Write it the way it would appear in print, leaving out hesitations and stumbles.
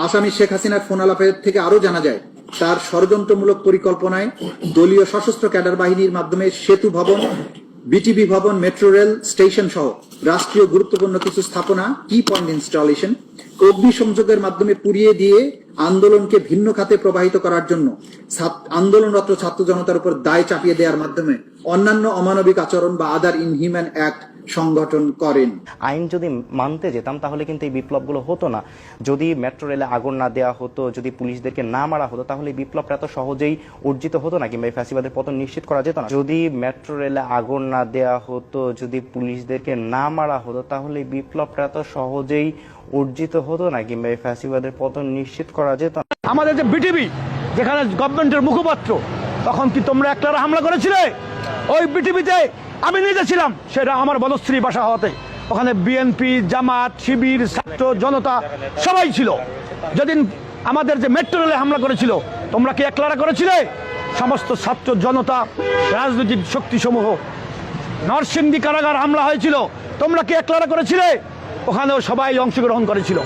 আসামি শেখ হাসিনার ফোন আলাপের থেকে আরো জানা যায় তার ষড়যন্ত্রমূলক পরিকল্পনায় দলীয় সশস্ত্র ক্যাডার বাহিনীর মাধ্যমে সেতু ভবন, বিটিভি ভবন, মেট্রো রেল স্টেশন সহ রাষ্ট্রীয় গুরুত্বপূর্ণ কিছু স্থাপনা কি পয়েন্ট ইনস্টলেশন অগ্নিসংযোগের মাধ্যমে পুড়িয়ে দিয়ে আন্দোলনকে ভিন্ন খাতে প্রবাহিত করার জন্য আন্দোলনরত ছাত্র জনতার উপর দায় চাপিয়ে দেওয়ার মাধ্যমে অন্যান্য অমানবিক আচরণ বা আদার ইনহিউম্যান অ্যাক্ট সংগঠন করেন। আইন যদি মানতে যেতাম তাহলে কিন্তু এই বিপ্লবগুলো হতো না। যদি মেট্রো রেলে আগুন না দেওয়া হতো, যদি পুলিশদেরকে না মারা হতো, তাহলে এই বিপ্লবটা এত সহজেই অর্জিত হতো না, কিংবা এই ফ্যাসিবাদের পতন নিশ্চিত করা যেত না। যদি মেট্রো রেলে আগুন না দেওয়া হতো, যদি পুলিশদেরকে না মারা হতো, তাহলে এই বিপ্লবটা এত সহজেই অর্জিত হতো না, কিংবা এই ফ্যাসিবাদের পতন নিশ্চিত করা যেত না। আমাদের যে বিটিভি, যেখানে গভর্নমেন্টের মুখপাত্র, তখন কি তোমরা একলারা হামলা করেছিলে? ওই বিটিভিতে আমি নিজে ছিলাম, সেটা আমার বনশ্রী বাসা হতে। ওখানে বিএনপি, জামাত, শিবির, ছাত্র জনতা সবাই ছিল। যেদিন আমাদের যে মেট্রো রেলে হামলা করেছিল, তোমরা কি একলারা করেছিলে? সমস্ত ছাত্র জনতা, রাজনৈতিক শক্তিসমূহ। নরসিংদী কারাগার হামলা হয়েছিল, তোমরা কি একলারা করেছিলে? ওখানেও সবাই অংশগ্রহণ করেছিল।